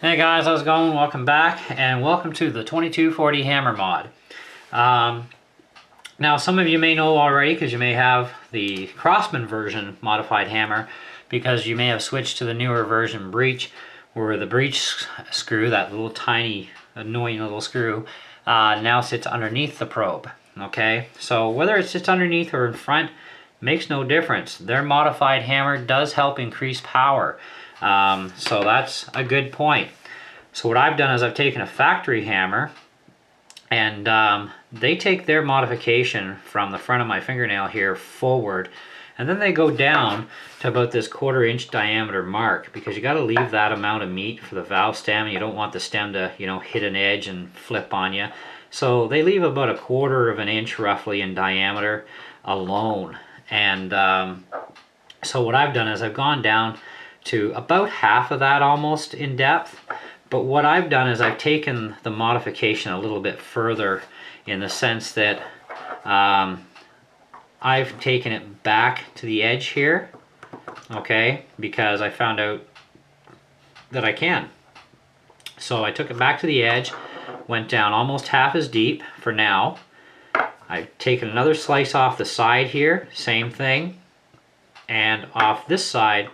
Hey guys, how's it going? Welcome back, and welcome to the 2240 hammer mod. Now some of you may know already because you may have the Crosman version modified hammer, because you may have switched to the newer version breech, where the breech screw, that little tiny annoying little screw, now sits underneath the probe. Okay, so whether it sits underneath or in front makes no difference. Their modified hammer does help increase power. So that's a good point. So what I've done is I've taken a factory hammer, and they take their modification from the front of my fingernail here forward, and then they go down to about this 1/4 inch diameter mark, because you got to leave that amount of meat for the valve stem, and you don't want the stem to, you know, hit an edge and flip on you. So they leave about a 1/4 of an inch roughly in diameter alone. And so what I've done is I've gone down to about half of that almost in depth. But what I've done is I've taken the modification a little bit further, in the sense that I've taken it back to the edge here, okay, because I found out that I can. So I took it back to the edge, went down almost half as deep for now. I've taken another slice off the side here, same thing, and off this side,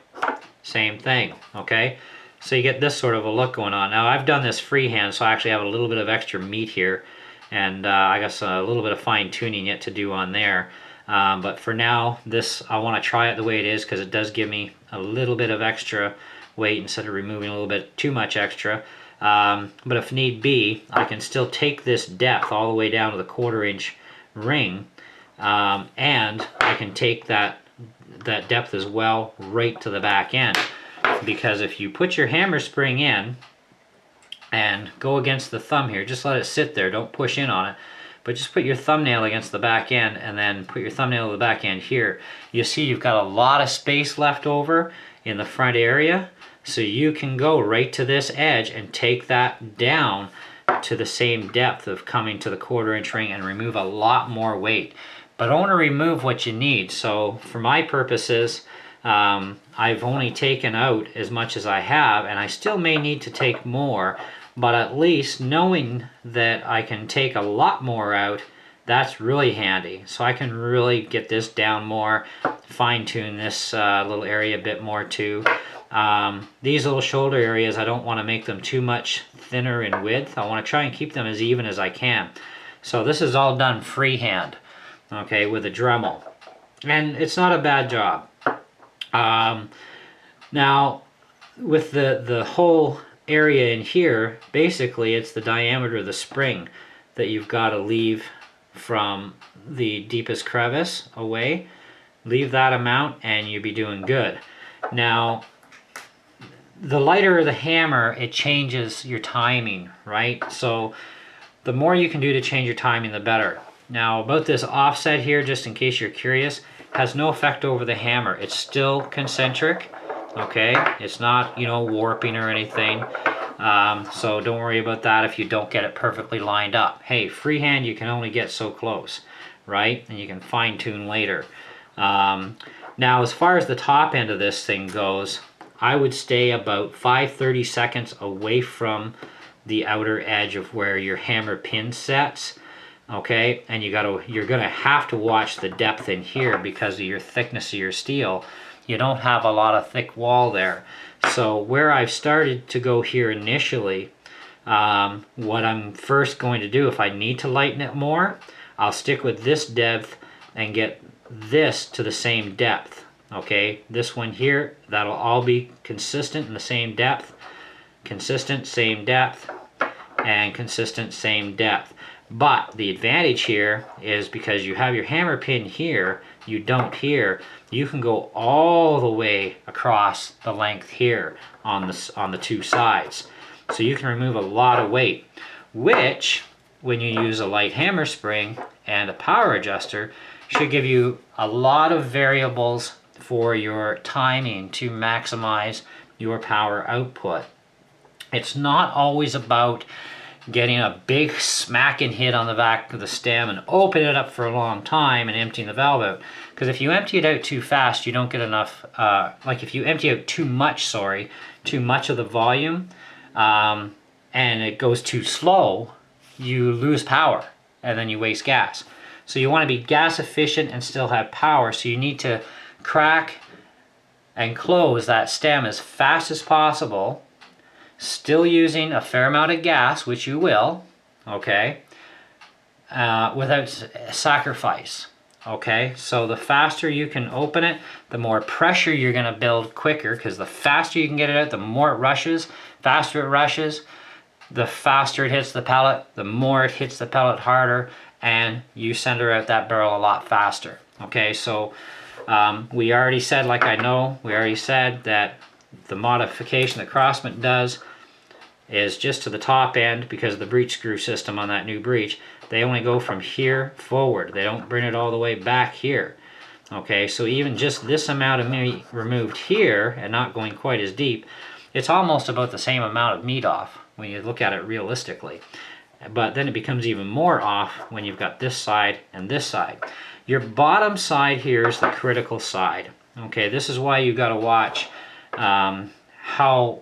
same thing, okay? So you get this sort of a look going on. Now I've done this freehand, so I actually have a little bit of extra meat here, and I got a little bit of fine tuning yet to do on there. But for now, this, I want to try it the way it is, because it does give me a little bit of extra weight instead of removing a little bit too much extra. But if need be, I can still take this depth all the way down to the 1/4 inch ring, and I can take that depth as well right to the back end. Because if you put your hammer spring in and go against the thumb here, just let it sit there, don't push in on it, but just put your thumbnail against the back end, and then put your thumbnail to the back end here. You see you've got a lot of space left over in the front area, so you can go right to this edge and take that down to the same depth of coming to the 1/4 inch ring, and remove a lot more weight. But only remove what you need. So for my purposes, I've only taken out as much as I have, and I still may need to take more, but at least knowing that I can take a lot more out, that's really handy. So I can really get this down more, fine tune this little area a bit more too. These little shoulder areas, I don't want to make them too much thinner in width. I want to try and keep them as even as I can. So this is all done freehand, okay, with a Dremel, and it's not a bad job. Now with the whole area in here, basically it's the diameter of the spring that you've got to leave from the deepest crevice away. Leave that amount and you'll be doing good. Now the lighter the hammer, it changes your timing, right? So the more you can do to change your timing, the better. Now about this offset here, just in case you're curious, has no effect over the hammer. It's still concentric, okay? It's not, you know, warping or anything. So don't worry about that if you don't get it perfectly lined up. Hey, freehand you can only get so close, right? And you can fine tune later. Now as far as the top end of this thing goes, I would stay about 5/30 seconds away from the outer edge of where your hammer pin sets. Okay, and you're gonna have to watch the depth in here because of your thickness of your steel. You don't have a lot of thick wall there. So where I've started to go here initially, what I'm first going to do, if I need to lighten it more, I'll stick with this depth and get this to the same depth. Okay, this one here, that'll all be consistent in the same depth, consistent, same depth, and consistent, same depth. But the advantage here is because you have your hammer pin here, you don't here, you can go all the way across the length here on the two sides. So you can remove a lot of weight, which when you use a light hammer spring and a power adjuster should give you a lot of variables for your timing to maximize your power output. It's not always about getting a big smacking hit on the back of the stem and open it up for a long time and emptying the valve out. Because if you empty it out too fast, you don't get enough, like if you empty out too much of the volume, and it goes too slow, you lose power and then you waste gas. So you want to be gas efficient and still have power, so you need to crack and close that stem as fast as possible, still using a fair amount of gas, which you will, okay, without sacrifice. Okay, so the faster you can open it, the more pressure you're going to build quicker, because the faster you can get it out, the more it rushes. Faster it rushes, the faster it hits the pellet, the more it hits the pellet harder, and you center out that barrel a lot faster. Okay, so we already said, we already said that the modification that Crosman does is just to the top end, because of the breech screw system on that new breech. They only go from here forward. They don't bring it all the way back here. Okay, so even just this amount of meat removed here and not going quite as deep, it's almost about the same amount of meat off when you look at it realistically. But then it becomes even more off when you've got this side and this side. Your bottom side here is the critical side. Okay, this is why you've got to watch how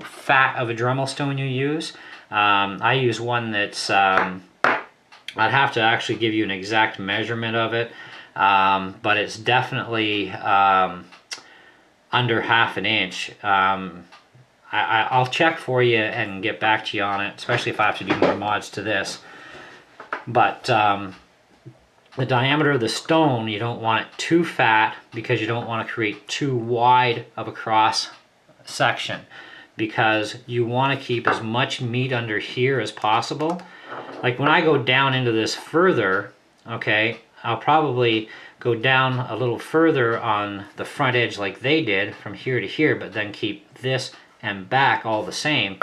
fat of a Dremel stone you use. I use one that's, I'd have to actually give you an exact measurement of it, but it's definitely under ½ an inch. I'll check for you and get back to you on it, especially if I have to do more mods to this. But the diameter of the stone, you don't want it too fat, because you don't want to create too wide of a cross section, because you want to keep as much meat under here as possible. Like when I go down into this further, okay, I'll probably go down a little further on the front edge like they did from here to here, but then keep this and back all the same.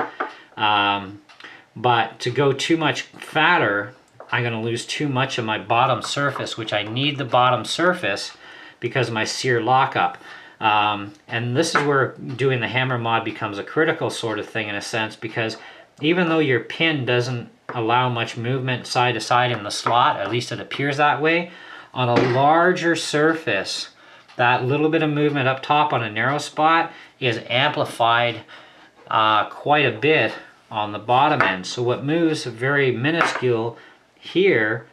But to go too much fatter, I'm going to lose too much of my bottom surface, which I need the bottom surface because of my sear lockup. And this is where doing the hammer mod becomes a critical sort of thing in a sense, because even though your pin doesn't allow much movement side to side in the slot, at least it appears that way, on a larger surface, that little bit of movement up top on a narrow spot is amplified quite a bit on the bottom end. So what moves very minuscule here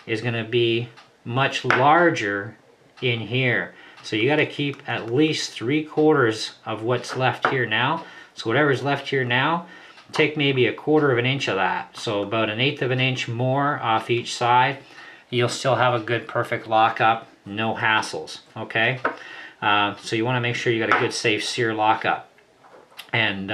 is going to be much larger in here. So you got to keep at least 3/4 of what's left here now. So whatever's left here now, take maybe 1/4 of an inch of that. So about 1/8 of an inch more off each side. You'll still have a good perfect lockup, no hassles, okay? So you want to make sure you got a good safe sear lockup. And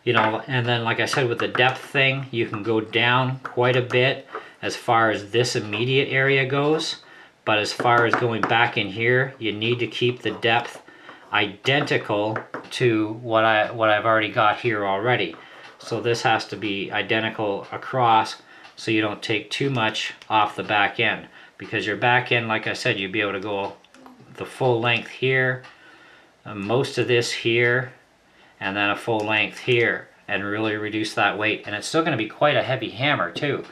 you know, and then like I said with the depth thing, you can go down quite a bit as far as this immediate area goes. But as far as going back in here, you need to keep the depth identical to what I've already got here already. So this has to be identical across, so you don't take too much off the back end. Because your back end, like I said, you'd be able to go the full length here, most of this here, and then a full length here, and really reduce that weight. And it's still going to be quite a heavy hammer too.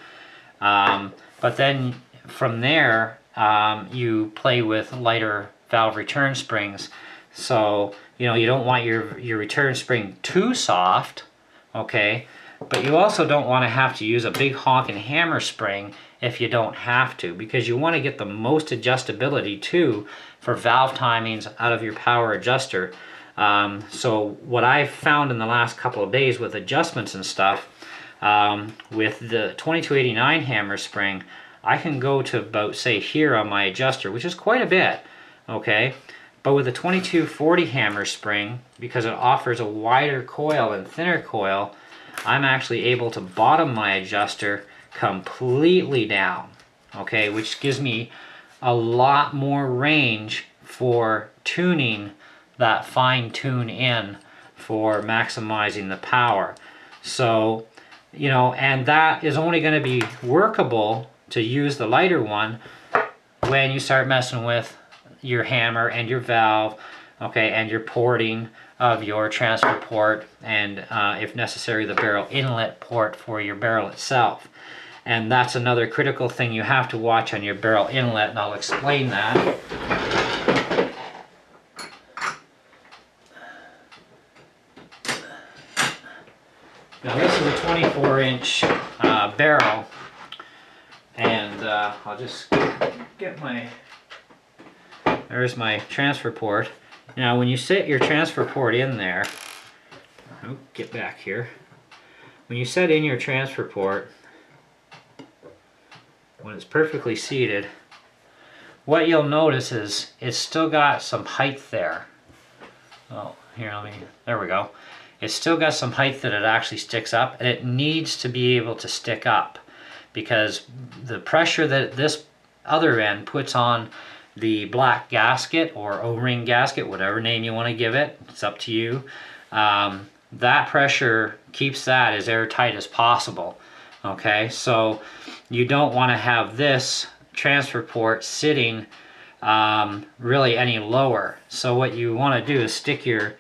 But then from there, you play with lighter valve return springs. So, you know, you don't want your return spring too soft, okay? But you also don't want to have to use a big honking hammer spring if you don't have to, because you want to get the most adjustability too for valve timings out of your power adjuster. So what I've found in the last couple of days with adjustments and stuff, with the 2289 hammer spring, I can go to about, say, here on my adjuster, which is quite a bit, okay? But with the 2240 hammer spring, because it offers a wider coil and thinner coil, I'm actually able to bottom my adjuster completely down, okay? Which gives me a lot more range for tuning that fine tune in for maximizing the power. So, you know, and that is only going to be workable to use the lighter one when you start messing with your hammer and your valve, okay, and your porting of your transfer port, and if necessary the barrel inlet port for your barrel itself. And that's another critical thing you have to watch on your barrel inlet, and I'll explain that. Now this is a 24-inch barrel, and I'll just get my, there's my transfer port. Now when you set your transfer port in there, oh, get back here. When you set in your transfer port, when it's perfectly seated, what you'll notice is it's still got some height there. Oh, here, there we go. It's still got some height that it actually sticks up, and it needs to be able to stick up because the pressure that this other end puts on the black gasket or O-ring gasket, whatever name you want to give it, it's up to you. That pressure keeps that as airtight as possible. Okay, so you don't want to have this transfer port sitting really any lower. So what you want to do is stick your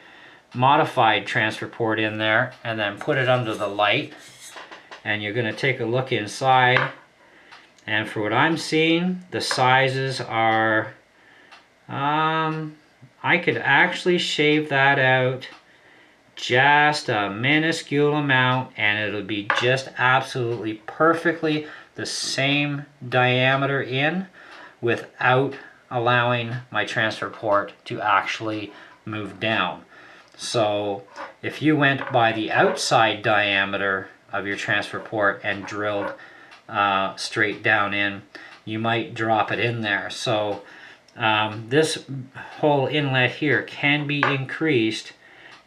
modified transfer port in there and then put it under the light, and you're going to take a look inside, and for what I'm seeing, the sizes are I could actually shave that out just a minuscule amount and it'll be just absolutely perfectly the same diameter in without allowing my transfer port to actually move down. So if you went by the outside diameter of your transfer port and drilled straight down in, you might drop it in there. So this whole inlet here can be increased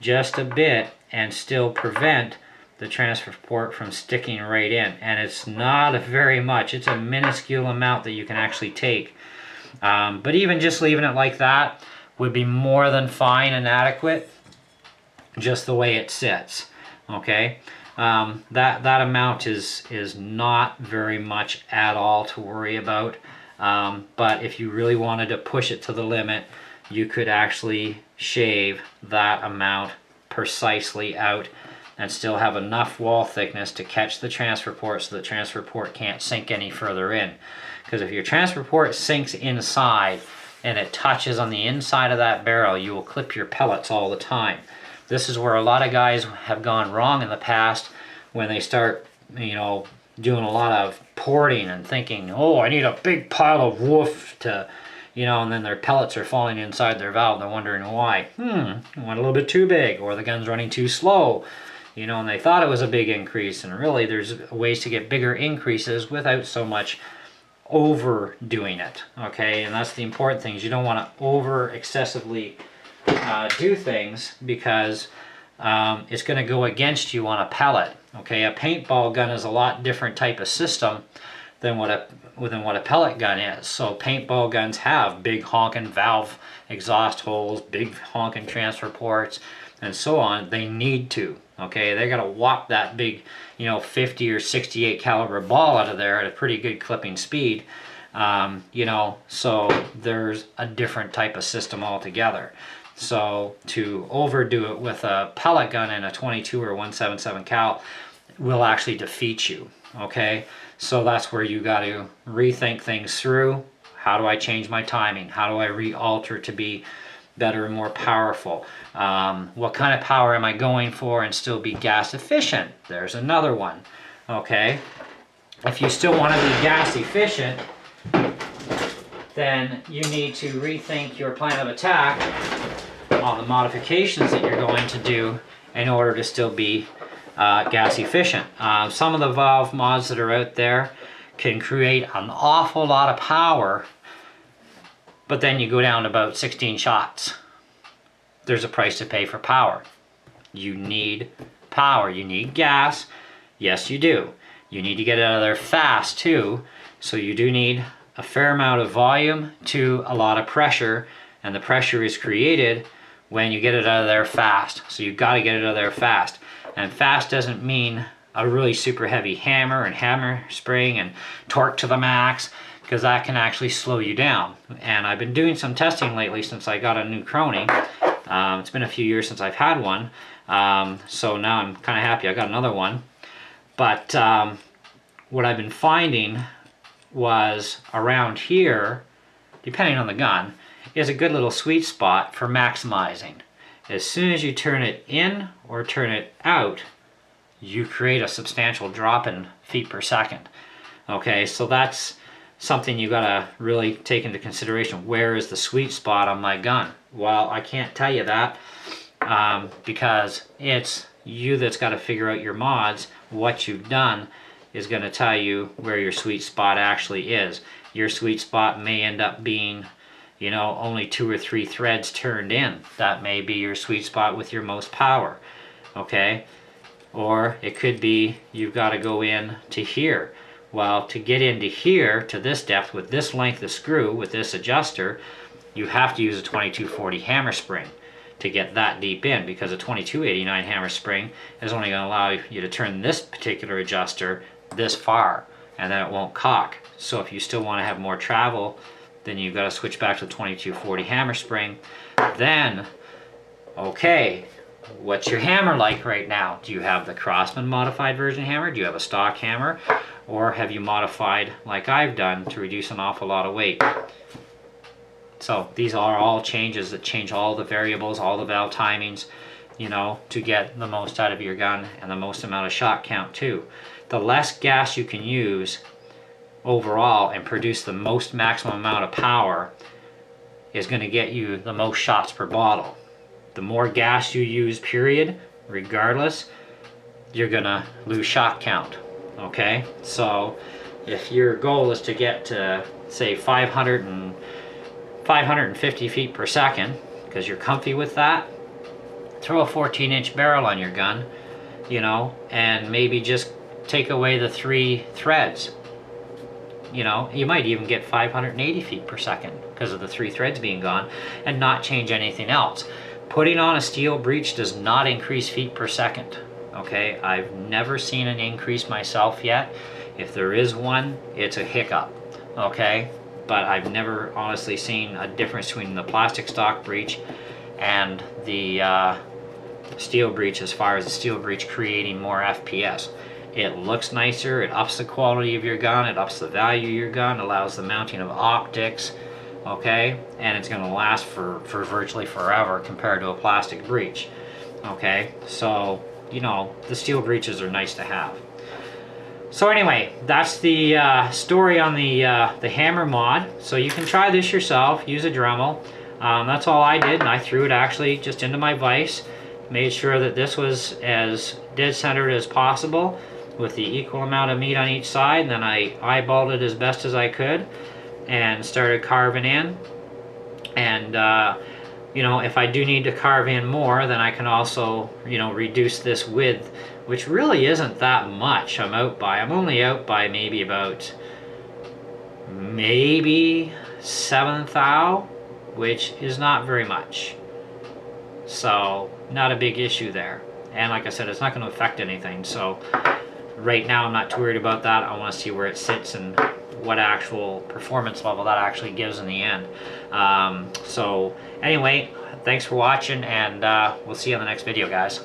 just a bit and still prevent the transfer port from sticking right in. And it's not very much, it's a minuscule amount that you can actually take. But even just leaving it like that would be more than fine and adequate, just the way it sits. Okay, that amount is not very much at all to worry about. But if you really wanted to push it to the limit, you could actually shave that amount precisely out and still have enough wall thickness to catch the transfer port so the transfer port can't sink any further in. Because if your transfer port sinks inside and it touches on the inside of that barrel, you will clip your pellets all the time. This is where a lot of guys have gone wrong in the past when they start, you know, doing a lot of porting and thinking, oh, I need a big pile of woof to, you know, and then their pellets are falling inside their valve. They're wondering why. It went a little bit too big, or the gun's running too slow, you know, and they thought it was a big increase. And really, there's ways to get bigger increases without so much overdoing it. Okay, and that's the important thing. Is you don't want to over excessively do things because it's going to go against you on a pellet. Okay, a paintball gun is a lot different type of system than what a pellet gun is. So paintball guns have big honking valve exhaust holes, big honking transfer ports, and so on. They need to. Okay, they got to walk that big, you know, 50 or 68 caliber ball out of there at a pretty good clipping speed. You know, so there's a different type of system altogether. So to overdo it with a pellet gun and a 22 or 177 cal will actually defeat you. Okay, so that's where you got to rethink things through. How do I change my timing? How do I re-alter to be better and more powerful? What kind of power am I going for and still be gas efficient? There's another one. Okay, if you still want to be gas efficient, then you need to rethink your plan of attack on the modifications that you're going to do in order to still be gas efficient. Some of the valve mods that are out there can create an awful lot of power, but then you go down to about 16 shots. There's a price to pay for power. You need power. You need gas. Yes, you do. You need to get it out of there fast too. So you do need a fair amount of volume to a lot of pressure, and the pressure is created when you get it out of there fast. So you've got to get it out of there fast. And fast doesn't mean a really super heavy hammer and hammer spring and torque to the max, because that can actually slow you down. And I've been doing some testing lately since I got a new Crony. It's been a few years since I've had one. So now I'm kind of happy I got another one. But what I've been finding was around here, depending on the gun, is a good little sweet spot for maximizing. As soon as you turn it in or turn it out, you create a substantial drop in feet per second. Okay, so that's something you gotta really take into consideration. Where is the sweet spot on my gun? Well, I can't tell you that because it's you that's got to figure out your mods. What you've done is going to tell you where your sweet spot actually is. Your sweet spot may end up being, you know, only 2 or 3 threads turned in. That may be your sweet spot with your most power, okay? Or it could be you've got to go in to here. Well, to get into here, to this depth, with this length of screw, with this adjuster, you have to use a 2240 hammer spring to get that deep in, because a 2289 hammer spring is only going to allow you to turn this particular adjuster this far, and then it won't cock. So if you still want to have more travel, then you've got to switch back to the 2240 hammer spring. Then, okay, what's your hammer like right now? Do you have the Crosman modified version hammer? Do you have a stock hammer? Or have you modified like I've done to reduce an awful lot of weight? So these are all changes that change all the variables, all the valve timings, you know, to get the most out of your gun and the most amount of shot count too. The less gas you can use overall and produce the most maximum amount of power is going to get you the most shots per bottle. The more gas you use, period, regardless, you're going to lose shot count. Okay, so if your goal is to get to, say, 550 feet per second, because you're comfy with that, throw a 14-inch barrel on your gun, you know, and maybe just take away the 3 threads. You know, you might even get 580 feet per second because of the 3 threads being gone, and not change anything else. Putting on a steel breech does not increase feet per second. Okay, I've never seen an increase myself yet. If there is one, it's a hiccup. Okay, but I've never honestly seen a difference between the plastic stock breech and the steel breech, as far as the steel breech creating more FPS. It looks nicer, it ups the quality of your gun, it ups the value of your gun, allows the mounting of optics, okay, and it's going to last for virtually forever compared to a plastic breech. Okay, so, you know, the steel breeches are nice to have. So anyway, that's the story on the hammer mod. So you can try this yourself, use a Dremel. That's all I did, and I threw it actually just into my vise. Made sure that this was as dead centered as possible with the equal amount of meat on each side. And then I eyeballed it as best as I could and started carving in. And you know, if I do need to carve in more, then I can also, you know, reduce this width, which really isn't that much. I'm only out by maybe about 7th thou, which is not very much. So not a big issue there. And like I said, it's not going to affect anything. So right now I'm not too worried about that. I want to see where it sits and what actual performance level that actually gives in the end. So anyway, thanks for watching, and we'll see you on the next video, guys.